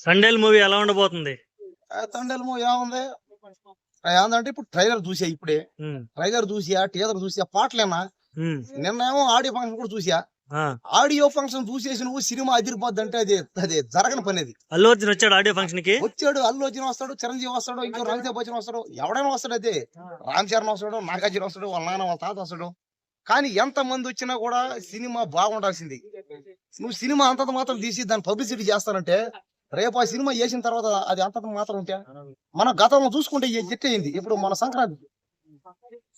Thandel movie ఎలా ఉండబోతుంది? Thandel movie ఏముంది ఏందంటే ఇప్పుడు ట్రైలర్ చూసా, ఇప్పుడే ట్రైలర్ చూసా, టీజర్ చూసా, పాటలేనా. నిన్నేమో ఆడియో ఫంక్షన్ కూడా చూసా. ఆడియో ఫంక్షన్ చూసేసి నువ్వు సినిమా అదిరిపోద్ది అంటే అది జరగని పని. అది అల్లు అర్జున్ వచ్చాడు ఆడియో ఫంక్షన్ కి. వచ్చాడు, అల్లు అర్జున్ వస్తాడు, చిరంజీవి వస్తాడు, ఇంకో రవితేజ బచ్చన్ వస్తాడు, ఎవడైనా వస్తాడు. అయితే రామ్ చరణ్ వస్తాడు, నాగార్జున వస్తాడు, వాళ్ళ నాన్న వాళ్ళ తాత వస్తాడు. కానీ ఎంత మంది వచ్చినా కూడా సినిమా బాగుండాల్సింది. నువ్వు సినిమా అంత మాత్రం తీసి దాన్ని పబ్లిసిటీ చేస్తానంటే రేపు ఆ సినిమా వేసిన తర్వాత అది అంత మాత్రం ఉంటే మన గతంలో చూసుకుంటే ఎట్టయింది. ఇప్పుడు మన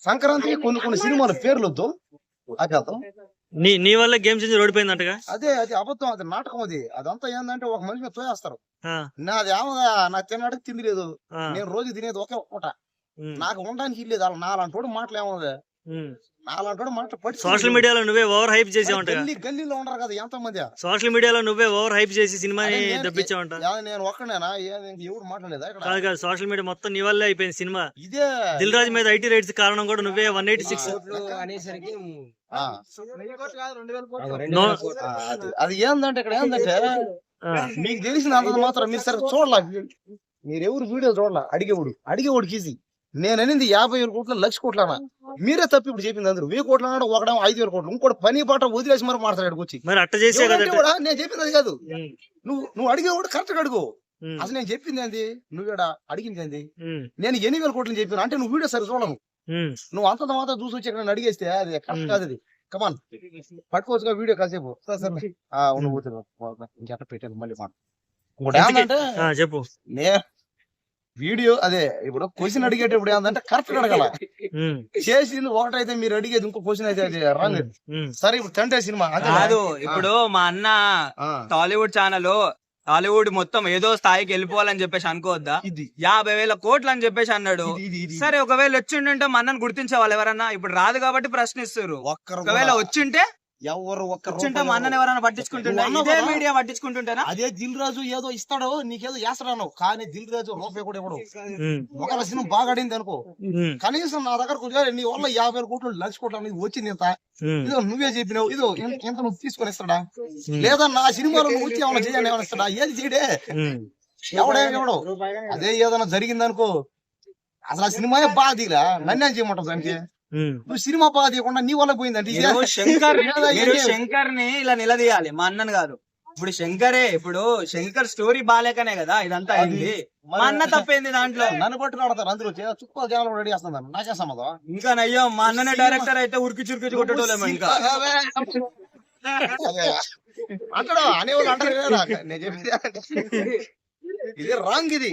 సంక్రాంతి కొన్ని సినిమాల పేర్లు వద్దు, అది అర్థం. నీ వల్ల గేమ్ చేంజర్ ఓడిపోయిందంటగా. అదే అది అబద్ధం, అది నాటకం. అదంతా ఏంటంటే ఒక మనిషి మీద తోయేస్తారు. నాది ఏమదా, నాకు తినడానికి తిండి లేదు, నేను రోజు తినేది ఒకే పూట, నాకు ఉండడానికి ఇల్లేదు. అలా నాలంటోడు మాటలు ఏమదా, నాలంటోడు మాటలు పట్టి సోషల్ మీడియాలో నువ్వే ఓవర్ హైప్ చేసావంట. గల్లీలో ఉండరు కదా ఎంత మంది. సోషల్ మీడియాలో నువ్వే ఓవర్ హైప్ చేసి సినిమాని దప్పించావంట. నేను ఒక్కడేనా, ఎవరు మాట్లాడలేదా? కాదు, సోషల్ మీడియా మొత్తం నీ వల్లే అయిపోయింది సినిమా. ఇదే దిల్ రాజు మీద ఐటీ రైట్స్ కారణం కూడా నువ్వే. 186 అనేసరికి అది ఏందంటే ఇక్కడ ఏందంటే మీకు తెలిసిన అంత మాత్రం మీరు సరే చూడాల, మీరు ఎవరు వీడియో చూడాల. అడిగేవాడికి ఈజీ. నేను అనేది 50,000 కోట్లు 1,00,000 కోట్లనా, మీరే తప్పి ఇప్పుడు చెప్పింది. అందరూ 1000 కోట్లు అన్నాడు, ఒకడేమో 5,000 కోట్లు, ఇంకోటి పని పాట వదిలేసి మరి మాట్లాడు వచ్చి. మరి అట్ట చేసే కూడా నేను చెప్పింది అది కాదు. నువ్వు అడిగేవాడు కరెక్ట్ గా అడుగు. అసలు నేను చెప్పింది ఏంది, నువ్వు అడిగింది ఏంది. నేను 8,000 కోట్లు చెప్పిన అంటే నువ్వు వీడియో సరే చూడను. నువ్వు అంత మాత్రం చూసి వచ్చి ఇక్కడ అడిగేస్తే అది కరెక్ట్ కాదు. అది కమాన్ పట్టుకోవచ్చుగా వీడియో కాసేపు. ఇంకెట్ట పెట్టాను మళ్ళీ మాట. ఇంకోటి ఏంటంటే చెప్పు, వీడియో అదే ఇప్పుడు క్వశ్చన్ అడిగేటప్పుడు ఏంటంటే కరెక్ట్ అడగాల. చేసింది ఒకటైతే మీరు అడిగేది ఇంకో క్వశ్చన్ అయితే అది రాంగ్. సరే ఇప్పుడు తండ్రి సినిమా కాదు. ఇప్పుడు మా అన్న టాలీవుడ్ ఛానల్, టాలీవుడ్ మొత్తం ఏదో స్థాయికి వెళ్ళిపోవాలని చెప్పేసి అనుకోవద్దా? 50,000 కోట్లు అని చెప్పేసి అన్నాడు. సరే ఒకవేళ వచ్చిండే మా అన్నను గుర్తించే వాళ్ళు ఎవరన్నా? ఇప్పుడు రాదు కాబట్టి ప్రశ్నిస్తారు. ఒకవేళ వచ్చింటే ఎవరు మా అన్నని ఎవరైనా పట్టించుకుంటుంటా? ఇదే మీడియా పట్టించుకుంటుంటేనా? అదే దిల్ రాజు ఏదో ఇస్తాడు, నీకేదో చేస్తాడు. కానీ దిల్ రాజు రూపాయి కూడా ఇవ్వడు. ఒకవేళ సినిమా బాగా అడింది అనుకో, కనీసం నా దగ్గర నీ వల్ల 50,000 కోట్లు 1,00,000 కోట్లు అనేది వచ్చింది. ఇంత ఇదో నువ్వే చెప్పినావు, ఇదో ఎంత నువ్వు తీసుకొని ఇస్తాడా? లేదా నా సినిమాలో నువ్వు వచ్చి ఏమైనా చేయాలి, ఏమైనా ఇస్తాడా? ఏది చేయడే, ఎవడో. అదే ఏదైనా జరిగింది అనుకో, అసలు ఆ సినిమా బాగా దిగలా, నన్ను చేయమంటావు దానికి. నువ్వు సినిమా బాగా తీయకుండా నీ వల్ల పోయిందంటే శంకర్ ని ఇలా నిలదీయాలి, మా అన్నను కాదు. ఇప్పుడు శంకర్ స్టోరీ బాలేకనే కదా ఇదంతా అయింది. మా అన్న తప్పేంది దాంట్లో? నన్ను పట్టుకున్నాడు అందరూ చుక్కల జనాలు రెడీ చేస్తున్నారు, నాకే సమ్మతం. ఇంకా నయ్యో మా అన్ననే డైరెక్టర్ అయితే ఉరికి చురికి కొట్టేటోళ్ళేమో. ఇంకా అంటాడు అనేవాళ్ళు అంటారు. నేను చెప్పేది ఇదే రాంగ్. ఇది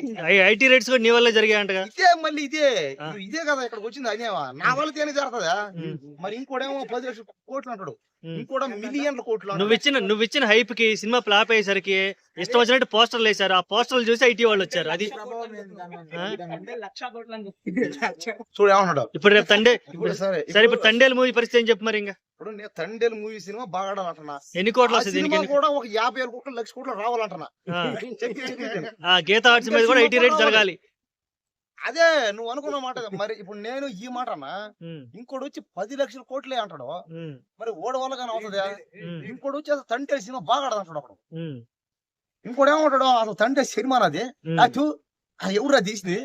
ఐటీ రైట్స్ కూడా నీ వల్ల జరిగాయంటగా. మళ్ళీ ఇదే కదా ఇక్కడికి వచ్చింది. అనేవా నా వల్ల తేనే జరుగుతుందా? మరి ఇంకోటేమో 10,00,000 కోట్లు అంటాడు, ఇంకోటి మిలియన్ల కోట్లు. నువ్వు ఇచ్చిన హైప్ కి సినిమా ఫ్లాప్ అయ్యేసరికి ఇష్టం వచ్చినట్టు పోస్టర్లు వేసారు. ఆ పోస్టర్లు చూసి ఐటీ వాళ్ళు వచ్చారు. అది చూడు ఏమన్నాడు. ఇప్పుడు రేపు సరే ఇప్పుడు తండేల్ మూవీ పరిస్థితి ఏం చెప్పు మరి. ఇంకా ఇప్పుడు నేను తండేల్ మూవీ సినిమా బాగా ఆడాలంటున్నా. ఎన్ని కోట్లు వస్తుంది కూడా? ఒక 50,000 కోట్లు 1,00,000 కోట్లు రావాలంటున్నా. గీతా ఆర్ట్స్ మీద కూడా ఐటీ రేట్ జరగాలి. అదే నువ్వు అనుకున్న మాట. మరి ఇప్పుడు నేను ఈ మాట అన్నా, ఇంకోటి వచ్చి 10,00,000 కోట్లే అంటాడు. మరి ఓడ వల్ల కానీ అవుతుందా? ఇంకోటి వచ్చి అసలు తండ్రి సినిమా బాగా ఆడదంటాడు అప్పుడు. ఇంకోటి ఏమంటాడు, అసలు తండ్రి సినిమా నాది, ఎవరు తీసింది,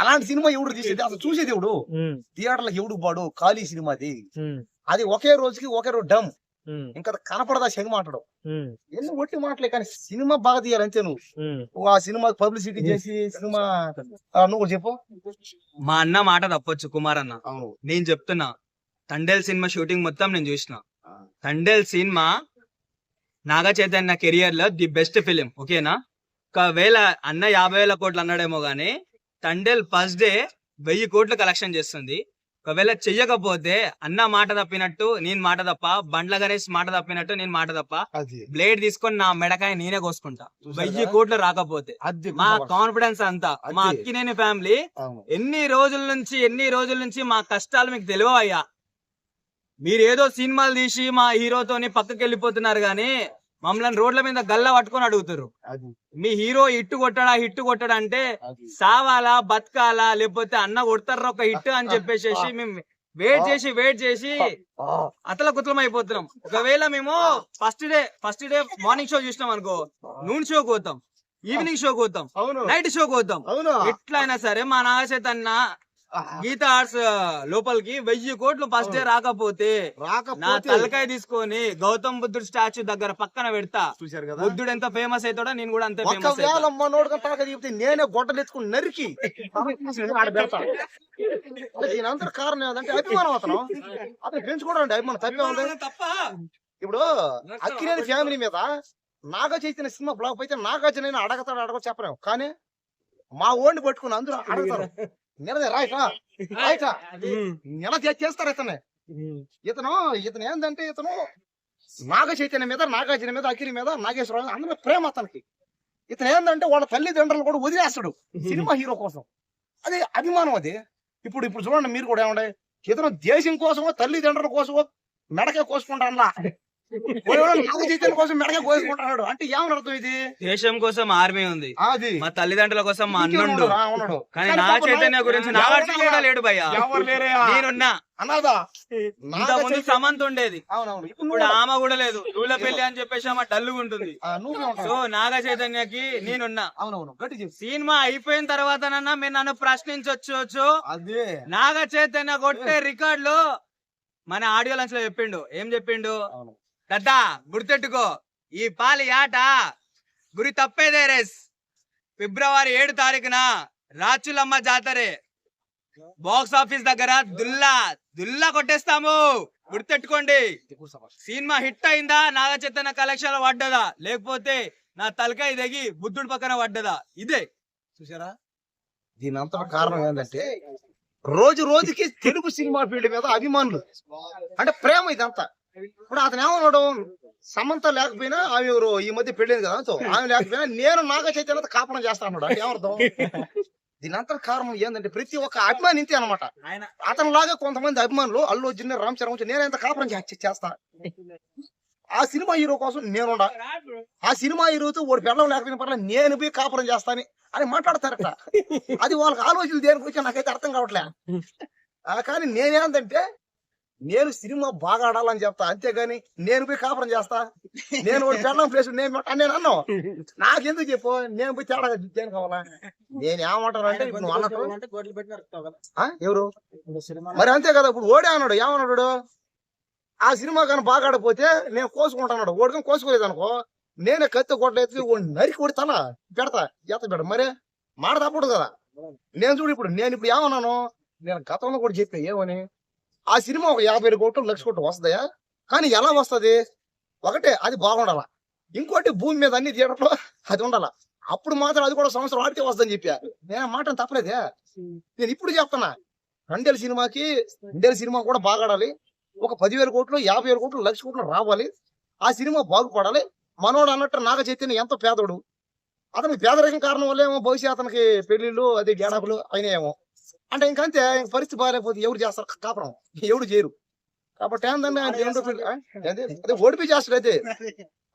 అలాంటి సినిమా ఎవరు తీసేది, అసలు చూసేది ఎవడు, థియేటర్లకు ఎవడు బాడు, ఖాళీ సినిమాది, అది ఒకే రోజుకి ఒకే రోజు డమ్, ఇంకా కనపడదా సినిమా అంటాడు. ఎన్ని ఒట్టి మాటలే, కానీ సినిమా బాగా తీయాలంతే. నువ్వు ఆ సినిమా పబ్లిసిటీ చేసి సినిమా నువ్వు చెప్పు. మా అన్న మాట తప్పొచ్చు కుమార్ అన్న, నేను చెప్తున్నా. తండేల్ సినిమా షూటింగ్ మొత్తం నేను చూసిన. తండేల్ సినిమా నాగ చైతన్య కెరియర్ లో ది బెస్ట్ ఫిలిం. ఓకేనా? ఒకవేళ అన్న 50,000 కోట్లు అన్నాడేమో గానీ తండేల్ ఫస్ట్ డే 1,000 కోట్లు కలెక్షన్ చేస్తుంది. ఒకవేళ చెయ్యకపోతే అన్న మాట తప్పినట్టు నేను మాట తప్ప, బండ్ల గణేష్ మాట తప్పినట్టు నేను మాట తప్ప, బ్లేడ్ తీసుకొని నా మెడకాయ నేనే కోసుకుంటా 1,000 కోట్లు రాకపోతే. మా కాన్ఫిడెన్స్ అంతా మా అక్కినేని ఫ్యామిలీ ఎన్ని రోజుల నుంచి మా కష్టాలు మీకు తెలియవయ్యా. మీరు ఏదో సినిమాలు తీసి మా హీరోతోని పక్కకి వెళ్ళిపోతున్నారు గానీ మమ్మల్ని రోడ్ల మీద గల్లా పట్టుకొని అడుగుతారు, మీ హీరో హిట్ కొట్టడా అంటే సావాలా బతకాలా, లేకపోతే అన్న కొడతారు ఒక హిట్ అని చెప్పేసి మేము వెయిట్ చేసి అతలకుతలం అయిపోతున్నాం. ఒకవేళ మేము ఫస్ట్ డే మార్నింగ్ షో చూసినాం అనుకో, నూన్ షోకి పోతాం. ఈవినింగ్ షోకి పోతాం, అవును నైట్ షోకి పోతాం. అవును ఎట్లయినా సరే మా నాగ చైతన్య గీతా ఆర్ట్స్ లోపలికి 1000 కోట్లు ఫస్ట్ డే రాకపోతే నా రాకపోతే తలకాయ తీసుకొని గౌతమ్ బుద్ధుడు స్టాచ్యూ దగ్గర పక్కన పెడతా. చూశారు కదా, బుద్ధుడు ఎంత ఫేమస్ అవుతాడో నేను కూడా అంతే ఫేమస్ అవుతా. ఒకవేళ మనోడు కనుక చెప్తే నేనే గొడ్డలు ఎత్తుకుని నరికి ఆడ పెడతా. దీని అంతా కారణం ఏంటంటే అభిమానం. అతను పెంచుకోవడం అభిమానం తప్పే ఉంది. తప్ప ఇప్పుడు అక్కినేని ఫ్యామిలీ మీద నాగ చైతన్య సినిమా బ్లాక్ అయితే నాగార్జున అడగతాడు చెప్పలేము, కానీ మా ఓడిని పట్టుకుని అందరూ అడుగుతారు నిలదే రాయిటా రాయిటా నెల చేస్తారు. ఇతను ఏంటంటే ఇతను నాగ చైతన్య మీద, నాగార్జున మీద, అఖిలి మీద, నాగేశ్వరరావు అందరూ ప్రేమ అతనికి. ఇతను ఏంటంటే వాళ్ళ తల్లిదండ్రులు కూడా వదిలేస్తాడు సినిమా హీరో కోసం. అది అభిమానం. అది ఇప్పుడు చూడండి మీరు కూడా ఏమండే, ఇతను దేశం కోసమో తల్లిదండ్రుల కోసమో మెడకే కోసుకుంటా అన్నా, నాగ చైతన్య కోసం మెడకే కోసుకుంటున్నాడు అంటే ఏమని అర్థం? ఇది దేశం కోసం ఆర్మీ ఉంది, అది మా తల్లిదండ్రుల కోసం మా అన్నుండు. ఉన్నాడు. కానీ నా చైతన్య గురించి నాగార్జున కూడా లేడు భయ్యా. ఎవరు లేరయ్యా. నేనున్నా. అన్నదా ఇంత ముందు సమంత్ ఉండేది, అవునవును. ఇప్పుడు ఆమె కూడా లేదు. దూల పెళ్లి అని చెప్పేసి ఆమె డల్లుగా ఉంటుంది. నువ్వే ఉంటావు. సో నాగ చైతన్యకి నేనున్నా. అవునవును గట్టి చెప్పు. సినిమా అయిపోయిన తర్వాతనన్నా మీరు నన్ను ప్రశ్నించొచ్చు. అదే నాగ చైతన్య కొట్టే రికార్డులు మన ఆడియో లంచ్ లో చెప్పిండు. ఏం చెప్పిండు? అవును. దద్దా గుర్తెట్టుకో, ఈ పాలి ఆట గురి తప్పేదే రేస్. ఫిబ్రవరి 7 తారీఖున రాచులమ్మ జాతరే బాక్స్ ఆఫీస్ దగ్గర దుల్లా కొట్టేస్తాము. గుర్తెట్టుకోండి. సినిమా హిట్ అయిందా, నాగ చైతన్య కలెక్షన్ పడ్డదా, లేకపోతే నా తలకాయ దిగి బుద్ధుడి పక్కన పడ్డదా? ఇదే చూసారా? దీని అంతా కారణం ఏంటంటే రోజు రోజుకి తెలుగు సినిమా ఫీల్డ్ మీద అభిమానులు అంటే ప్రేమ. ఇదంతా ఇప్పుడు అతను ఏమన్నాడు, సమంత లేకపోయినా ఆమె ఎవరు ఈ మధ్య పెళ్ళింది కదా, ఆమె లేకపోయినా నేను నాగ చైతన్యత కాపడం చేస్తా అన్నాడు. అంటే ఏమర్థం? దీని అంతా కారణం ఏంటంటే ప్రతి ఒక్క అభిమాని ఇంతే అనమాట. అతను లాగా కొంతమంది అభిమానులు అల్లు అర్జున్, రామ్ చరణ్ నేను ఎంత కాపురం చేస్తా. ఆ సినిమా హీరో కోసం నేనుండా, ఆ సినిమా హీరోతో వాడు పెళ్ళం లేకపోయినా పర్లేదు నేను పోయి కాపురం చేస్తాను అని మాట్లాడతారట. అది వాళ్ళకి ఆలోచనలు దేని గురించి నాకైతే అర్థం కావట్లే. కానీ నేనేందంటే నేను సినిమా బాగా ఆడాలని చెప్తా, అంతేగాని నేను పోయి కాపురం చేస్తా, నేను వాడు పెళ్ళం ప్లేస్ నేను అన్నావు. నాకెందుకు చెప్పు, నేను పోయి తేడా దేని కావాలా? నేను ఏమంటాను అంటే ఇప్పుడు నువ్వు అన్నట్టు ఎవరు మరి అంతే కదా. ఇప్పుడు ఓడే అన్నాడు, ఏమన్నాడు, ఆ సినిమా కానీ బాగా ఆడపోతే నేను కోసుకుంటాడు. ఓడికని కోసుకోలేదు అనుకో, నేనే కత్తి కొట్టలేదు నరికి కొడి తల పెడతా చేత పెడ. మరి మాట తప్పడు కదా. నేను చూడు ఇప్పుడు ఏమన్నాను, నేను గతంలో కూడా చెప్పా ఏమని, ఆ సినిమా ఒక 50 కోట్లు 1,00,000 కోట్లు వస్తాయా, కానీ ఎలా వస్తుంది? ఒకటే అది బాగుండాలా, ఇంకోటి భూమి మీద అన్ని థియేటర్లో అది ఉండాలా. అప్పుడు మాత్రం అది కూడా సంవత్సరం ఆడితే వస్తుందని చెప్పా. నేను మాట తప్పలేదే. నేను ఇప్పుడు చెప్తున్నా, రెండేళ్ళ సినిమా కూడా బాగా ఆడాలి. ఒక 10,000 కోట్లు 50,000 కోట్లు 1,00,000 కోట్లు రావాలి. ఆ సినిమా బాగుపడాలి. మనోడు అన్నట్టు నాగ చైతన్య ఎంత పేదోడు, అతనికి పేదరికం కారణం వల్ల ఏమో బహుశా అతనికి పెళ్లిళ్ళు అది గేడాకులు అయినాయేమో. అంటే ఇంకంతే, పరిస్థితి బాగాలేకపోతే ఎవరు చేస్తారు కాపురం? ఎవరు చేయరు. కాబట్టి ఏంటంటే అదే ఓడిపి చేస్తాడు.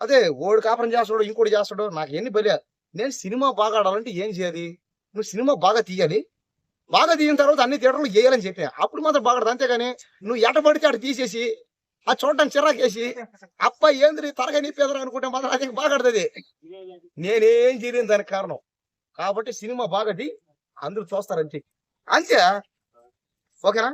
అదే ఓడి కాపురం చేస్తాడు, ఇంకోటి చేస్తాడు. నాకు ఎన్ని బలి. నేను సినిమా బాగా ఆడాలంటే ఏం చేయాలి? నువ్వు సినిమా బాగా తీయాలి, బాగా తీసిన తర్వాత అన్ని థియేటర్లు వేయాలని చెప్పా. అప్పుడు మాత్రం బాగా. అంతేగాని నువ్వు ఎట పడితే అటు తీసేసి ఆ చూడటానికి చిరాకేసి అప్ప ఏంది తరగా నీ పేదరు అనుకుంటే మాత్రం అది బాగా ఆడుతుంది. నేనేం చేయలేను దానికి కారణం. కాబట్టి సినిమా బాగా అందరూ చూస్తారంటే అంతే. ఓకేనా?